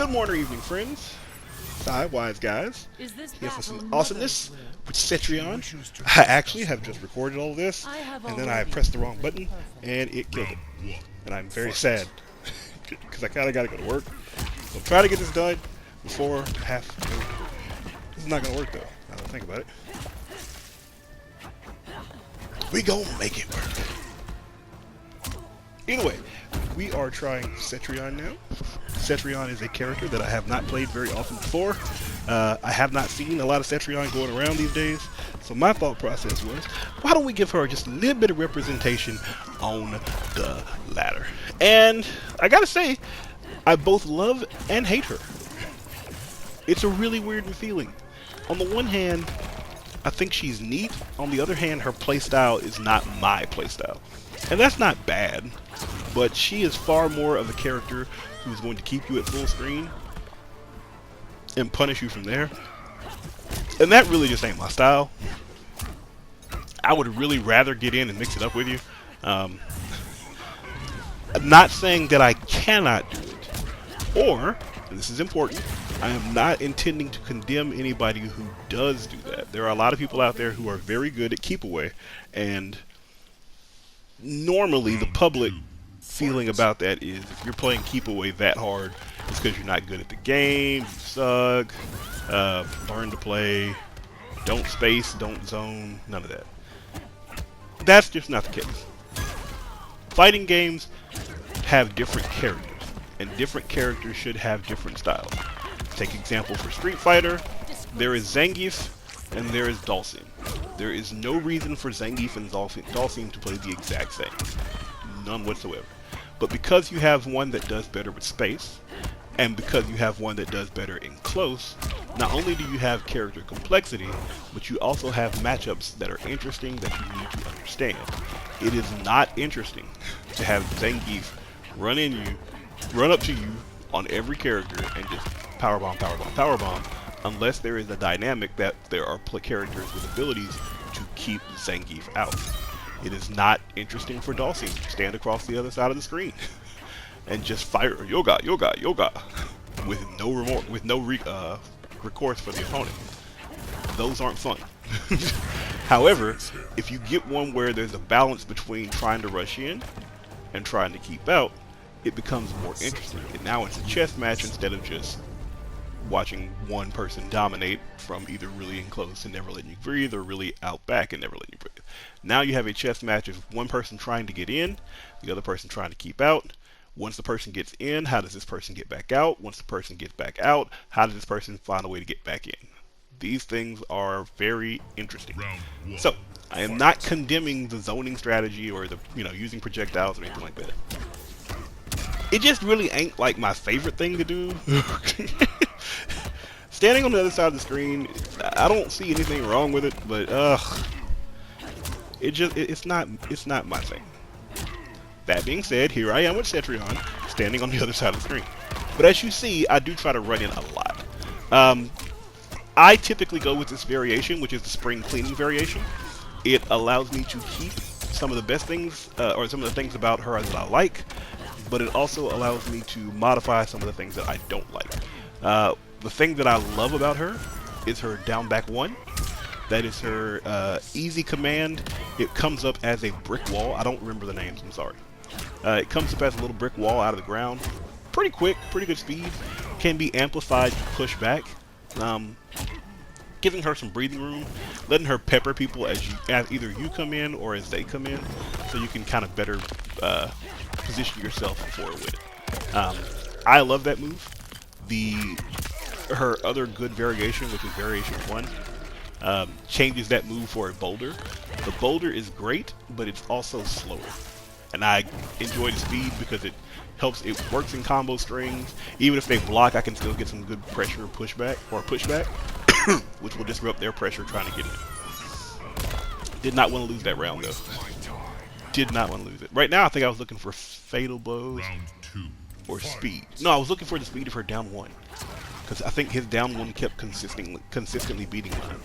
Good morning or evening, friends. Hi, wise guys. Here for some awesomeness with Cetrion. I actually have just recorded all of this, and then I pressed the wrong button, and it killed it. And I'm very sad, because I kind of got to go to work. So I'm trying to get this done before half. This is not going to work, though, now that I think about it. We gonna make it work. Either way, we are trying Cetrion now. Cetrion is a character that I have not played very often before. I have not seen a lot of Cetrion going around these days. So my thought process was, why don't we give her just a little bit of representation on the ladder? And I gotta say, I both love and hate her. It's a really weird feeling. On the one hand, I think she's neat. On the other hand, her playstyle is not my playstyle. And that's not bad, but she is far more of a character who's going to keep you at full screen and punish you from there. And that really just ain't my style. I would really rather get in and mix it up with you. I'm not saying that I cannot do it. Or, and this is important, I am not intending to condemn anybody who does do that. There are a lot of people out there who are very good at keep away, and normally the public feeling about that is if you're playing keep away that hard, it's because you're not good at the game, you suck, learn to play, don't space, don't zone, none of that. That's just not the case. Fighting games have different characters, and different characters should have different styles. Take example for Street Fighter, there is Zangief and there is Dhalsim. There is no reason for Zangief and Dhalsim to play the exact same. None whatsoever. But because you have one that does better with space, and because you have one that does better in close, not only do you have character complexity, but you also have matchups that are interesting that you need to understand. It is not interesting to have Zangief run up to you on every character and just powerbomb, powerbomb, powerbomb, unless there is a dynamic that there are characters with abilities to keep Zangief out. It is not interesting for Dhalsim to stand across the other side of the screen and just fire yoga, yoga, yoga with no remorse, with no recourse for the opponent. Those aren't fun. However, if you get one where there's a balance between trying to rush in and trying to keep out, it becomes more interesting. And now it's a chess match instead of just watching one person dominate from either really in close and never letting you breathe, or really out back and never letting you breathe. Now you have a chess match of one person trying to get in, the other person trying to keep out. Once the person gets in, how does this person get back out? Once the person gets back out, how does this person find a way to get back in? These things are very interesting. So, I am not condemning the zoning strategy or the, using projectiles or anything like that. It just really ain't like my favorite thing to do. Standing on the other side of the screen, I don't see anything wrong with it, but it's not my thing. That being said, here I am with Cetrion, standing on the other side of the screen. But as you see, I do try to run in a lot. I typically go with this variation, which is the spring cleaning variation. It allows me to keep some of the best things, or some of the things about her that I like, but it also allows me to modify some of the things that I don't like. The thing that I love about her is her down back one. That is her easy command. It comes up as a brick wall. I don't remember the names, I'm sorry. It comes up as a little brick wall out of the ground. Pretty quick, pretty good speed. Can be amplified to push back. Giving her some breathing room, letting her pepper people as either you come in or as they come in, so you can kind of better position yourself forward with it. I love that move. Her other good variation, which is variation 1, changes that move for a boulder. The boulder is great, but it's also slower, and I enjoy the speed because it works in combo strings. Even if they block, I can still get some good pressure pushback, which will disrupt their pressure trying to get in. Did not want to lose that round though. Did not want to lose it. Right now I think I was looking for fatal blows or speed. No, I was looking for the speed of her down one, because I think his down one kept consistently beating mine.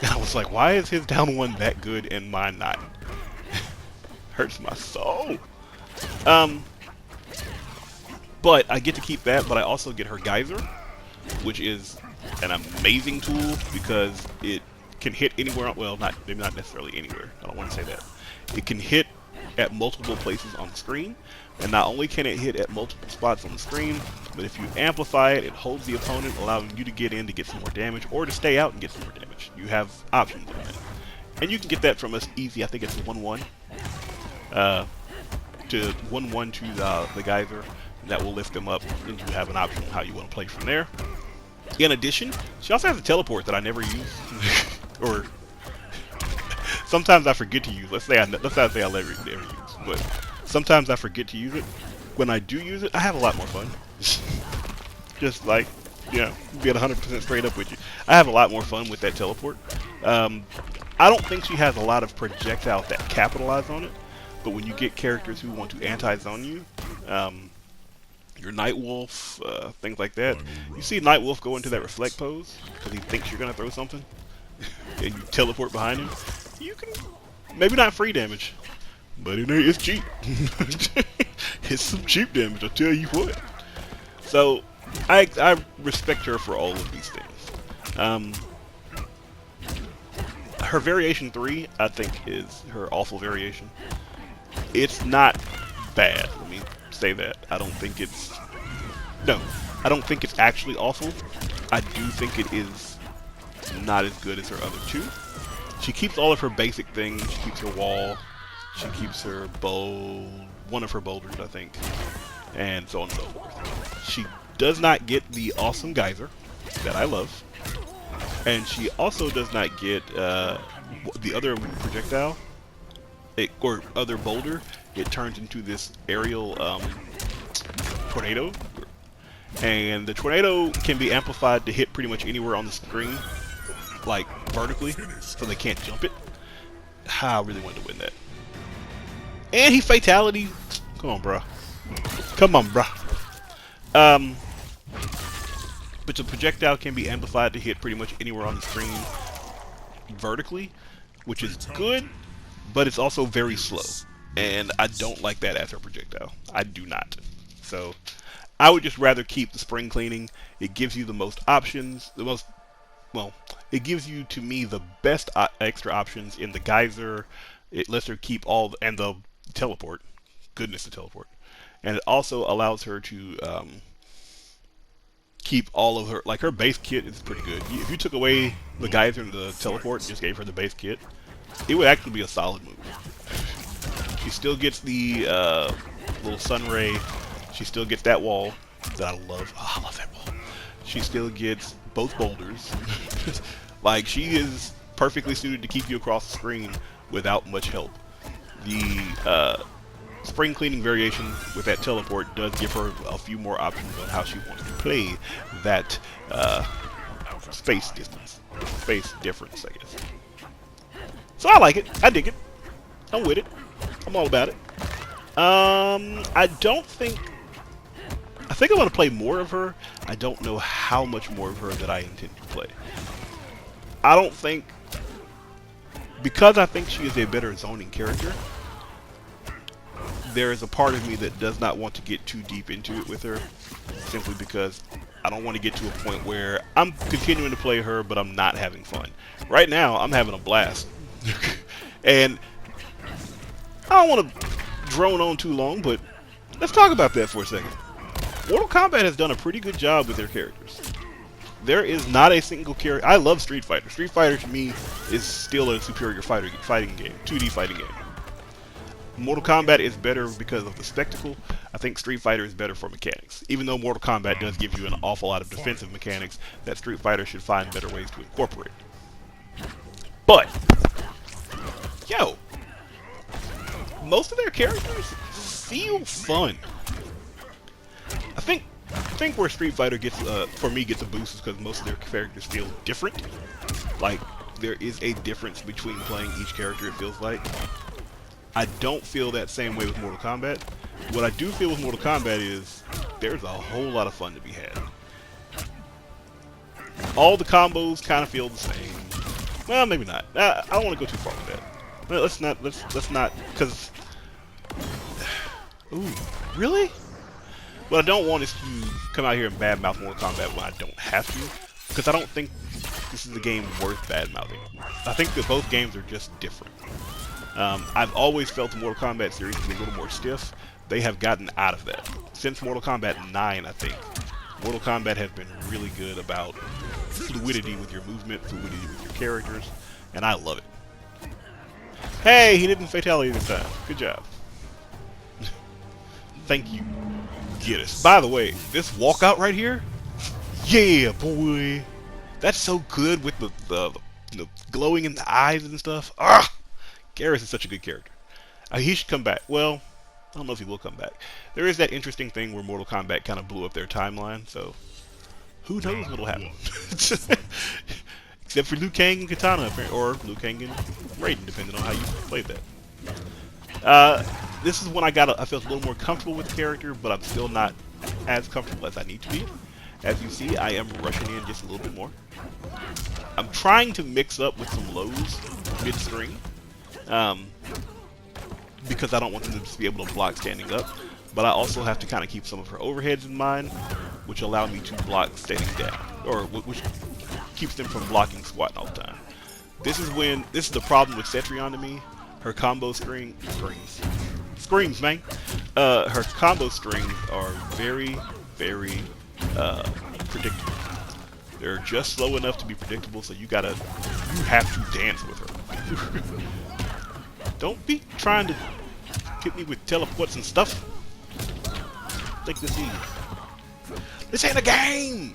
And I was like, why is his down one that good and mine not? Hurts my soul. But I get to keep that, but I also get her geyser, which is an amazing tool because it can hit anywhere. Well, maybe not necessarily anywhere. I don't want to say that. It can hit at multiple places on the screen, and not only can it hit at multiple spots on the screen, but if you amplify it, it holds the opponent, allowing you to get in to get some more damage, or to stay out and get some more damage. You have options on that, and you can get that from us easy. I think it's 1-1 to 1-1 to the geyser. That will lift them up, and you have an option on how you want to play from there. In addition, she also has a teleport that I never use, or sometimes I forget to use. Let's not say I never use, but sometimes I forget to use it. When I do use it, I have a lot more fun. Just like, you know, get 100% straight up with you. I have a lot more fun with that teleport. I don't think she has a lot of projectiles that capitalize on it, but when you get characters who want to anti-zone you, your Nightwolf, things like that. You see Nightwolf go into that reflect pose because he thinks you're going to throw something, and you teleport behind him. You can, maybe not free damage, but it's cheap. It's some cheap damage, I'll tell you what. So, I respect her for all of these things. Her variation 3, I think, is her awful variation. It's not bad. Let me say that. I don't think it's actually awful. I do think it is not as good as her other two. She keeps all of her basic things. She keeps her wall. She keeps her one of her boulders, I think, and so on and so forth. She does not get the awesome geyser that I love, and she also does not get the other projectile or other boulder. It turns into this aerial tornado, and the tornado can be amplified to hit pretty much anywhere on the screen, like vertically, so they can't jump it. I really wanted to win that. And he fatality. Come on, bruh. Come on, bruh. But the projectile can be amplified to hit pretty much anywhere on the screen vertically, which is good, but it's also very slow. And I don't like that as her projectile. I do not. So I would just rather keep the spring cleaning. It gives you the most options. It gives you, to me, the best extra options in the geyser. It lets her keep and the teleport. Goodness, the teleport. And it also allows her to keep all of her, like her base kit is pretty good. If you took away the geyser and the teleport and just gave her the base kit, it would actually be a solid move. She still gets the little sun ray. She still gets that wall that I love. Oh, I love that wall. She still gets both boulders. Like, she is perfectly suited to keep you across the screen without much help. The spring cleaning variation with that teleport does give her a few more options on how she wants to play that space difference, I guess. So I like it. I dig it. I'm with it. I'm all about it. I think I want to play more of her. I don't know how much more of her that I intend to play. I don't think, because I think she is a better zoning character, there is a part of me that does not want to get too deep into it with her, simply because I don't want to get to a point where I'm continuing to play her, but I'm not having fun. Right now, I'm having a blast. And I don't want to drone on too long, but let's talk about that for a second. Mortal Kombat has done a pretty good job with their characters. There is not a single character. I love Street Fighter. Street Fighter to me is still a superior fighting game, 2D fighting game. Mortal Kombat is better because of the spectacle. I think Street Fighter is better for mechanics. Even though Mortal Kombat does give you an awful lot of defensive mechanics that Street Fighter should find better ways to incorporate. But, yo, most of their characters feel fun. I think where Street Fighter gets, for me, gets a boost is because most of their characters feel different. Like, there is a difference between playing each character, it feels like. I don't feel that same way with Mortal Kombat. What I do feel with Mortal Kombat is there's a whole lot of fun to be had. All the combos kind of feel the same. Well, maybe not. I don't want to go too far with that. Well, let's not, because... Ooh, really? What I don't want is to come out here and badmouth Mortal Kombat when I don't have to, because I don't think this is a game worth badmouthing. I think that both games are just different. I've always felt the Mortal Kombat series to be a little more stiff. They have gotten out of that. Since Mortal Kombat 9, I think, Mortal Kombat has been really good about fluidity with your movement, fluidity with your characters, and I love it. Hey, he didn't fatality this time. Good job. Thank you. Get us. By the way, this walkout right here, yeah, boy, that's so good with the glowing in the eyes and stuff. Ah, Garrus is such a good character. He should come back. Well, I don't know if he will come back. There is that interesting thing where Mortal Kombat kind of blew up their timeline, so who knows what'll happen. Except for Liu Kang and Katana, or Liu Kang and Raiden, depending on how you played that. This is when I felt a little more comfortable with the character, but I'm still not as comfortable as I need to be. As you see, I am rushing in just a little bit more. I'm trying to mix up with some lows mid-string, because I don't want them to just be able to block standing up, but I also have to kind of keep some of her overheads in mind, which allow me to block standing down, or which keeps them from blocking squatting all the time. This is the problem with Cetrion to me. Her combo screams, man. Her combo strings are very, very predictable. They're just slow enough to be predictable, so you have to dance with her. Don't be trying to hit me with teleports and stuff. Take this easy. This ain't a game!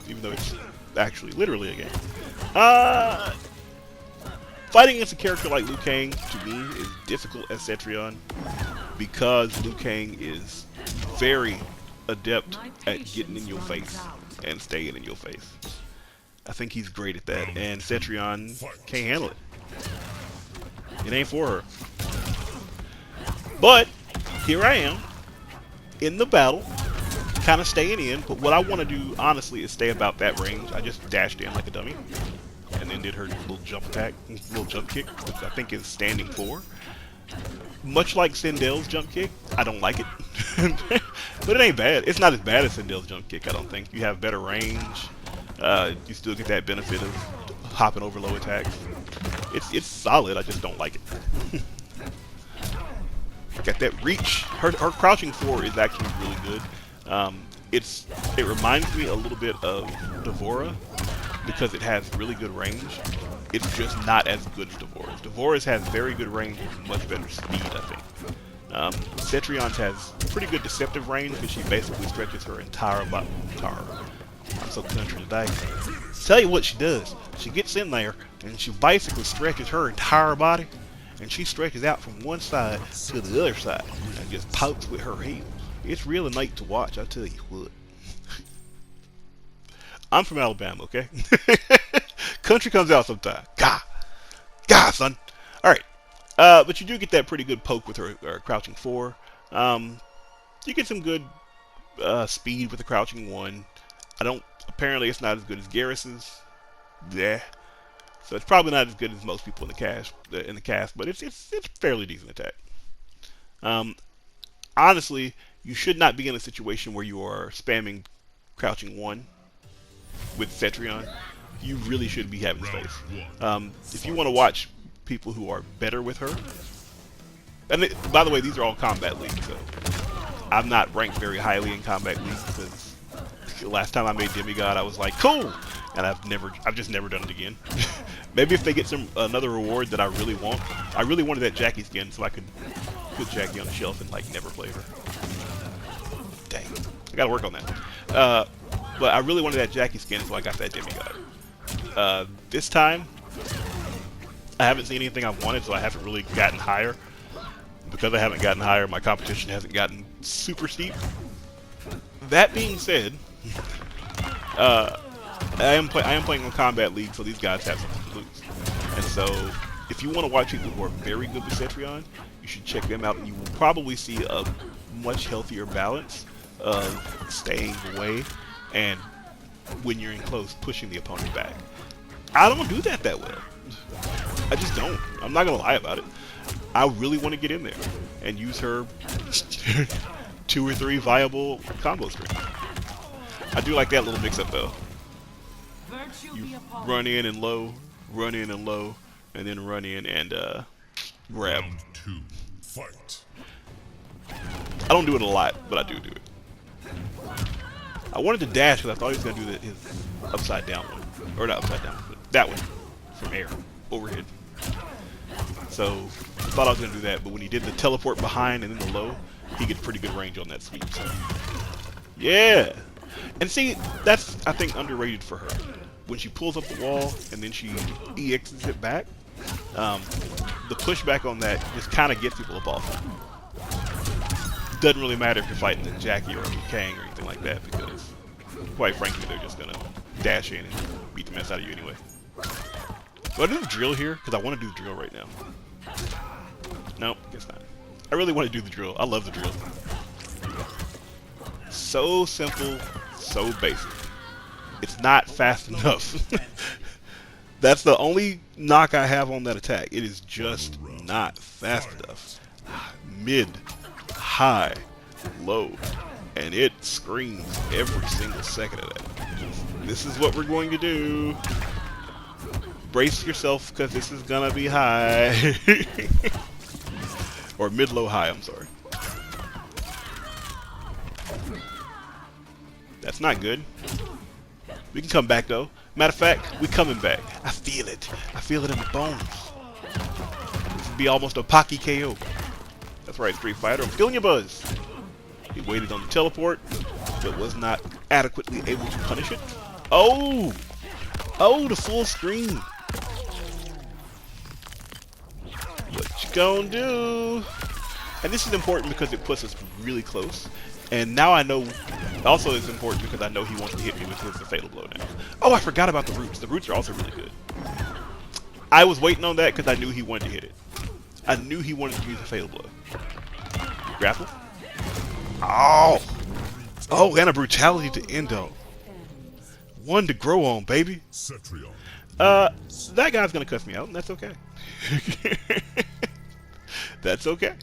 Even though it's actually literally a game. Fighting against a character like Liu Kang, to me, is difficult as Cetrion, because Liu Kang is very adept at getting in your face and staying in your face. I think he's great at that, and Cetrion can't handle it. It ain't for her. But here I am in the battle, kind of staying in. But what I want to do, honestly, is stay about that range. I just dashed in like a dummy, and then did her little jump attack, little jump kick, which I think is standing 4. Much like Sindel's jump kick, I don't like it, but it ain't bad. It's not as bad as Sindel's jump kick. I don't think. You have better range. You still get that benefit of hopping over low attacks. It's solid. I just don't like it. Got that reach. Her crouching 4 is actually really good. It reminds me a little bit of Devora because it has really good range. It's just not as good as Devora's. Devora's has very good range with much better speed, I think. Cetrion's has pretty good deceptive range because she basically stretches her entire body. I'm so country today. Tell you what she does. She gets in there and she basically stretches her entire body, and she stretches out from one side to the other side and just pokes with her heel. It's really neat to watch, I tell you what. I'm from Alabama, okay? Country comes out sometime. God, son. Alright. But you do get that pretty good poke with her crouching 4. You get some good speed with the crouching 1. Apparently it's not as good as Garrus's. Yeah. So it's probably not as good as most people in the cast, but it's fairly decent attack. Honestly, you should not be in a situation where you are spamming crouching 1 with Cetrion. You really should be having space. If you want to watch people who are better with her, and by the way, these are all combat leagues, so I'm not ranked very highly in combat leagues because the last time I made Demigod, I was like, cool, and I've just never done it again. Maybe if they get another reward that I really want. I really wanted that Jackie skin so I could put Jackie on the shelf and like never play her. Dang, I gotta work on that. But I really wanted that Jackie skin, so I got that Demigod. This time, I haven't seen anything I wanted, so I haven't really gotten higher. Because I haven't gotten higher, my competition hasn't gotten super steep. That being said, I am playing on Combat League, so these guys have something to lose. And so, if you want to watch people who are very good with Cetrion, you should check them out, and you will probably see a much healthier balance of staying away and when you're in close, pushing the opponent back. I don't do that well. I just don't. I'm not gonna lie about it. I really want to get in there and use her 2 or 3 viable combo strings. I do like that little mix-up though. You run in and low, run in and low, and then run in and grab. Round 2, fight. I don't do it a lot, but I do it. I wanted to dash because I thought he was going to do his upside down one. Or not upside down, but that one. From air. Overhead. So, I thought I was going to do that, but when he did the teleport behind and then the low, he gets pretty good range on that sweep. So. Yeah! And see, that's, I think, underrated for her. When she pulls up the wall and then she EXs it back, the pushback on that just kind of gets people up off. Doesn't really matter if you're fighting the Jackie or Kang or anything like that, because quite frankly they're just gonna dash in and beat the mess out of you anyway. Do I do the drill here? Because I want to do the drill right now. Nope, guess not. I really want to do the drill. I love the drill. So simple, so basic. It's not fast enough. That's the only knock I have on that attack. It is just not fast enough. Mid, high, low, and it screams every single second of that. This is what we're going to do. Brace yourself, because this is gonna be high. Or mid, low, high, I'm sorry. That's not good. We can come back though. Matter of fact, we coming back. I feel it. I feel it in the bones. This would be almost a Pocky KO. That's right, Street Fighter. I'm feeling your buzz. He waited on the teleport, but was not adequately able to punish it. Oh! Oh, the full screen. What you gonna do? And this is important because it puts us really close. And now I know, also it's important because I know he wants to hit me with his fatal blow now. Oh, I forgot about the roots. The roots are also really good. I was waiting on that because I knew he wanted to hit it. I knew he wanted to use a fatal blow. Grapple. Oh! Oh, and a brutality to endo. One to grow on, baby. Cetrion. That guy's gonna cuss me out, and that's okay. That's okay.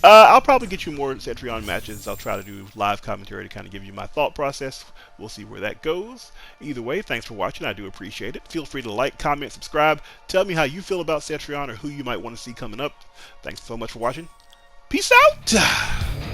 I'll probably get you more Cetrion matches. I'll try to do live commentary to kind of give you my thought process. We'll see where that goes. Either way, thanks for watching. I do appreciate it. Feel free to like, comment, subscribe. Tell me how you feel about Cetrion or who you might want to see coming up. Thanks so much for watching. Peace out!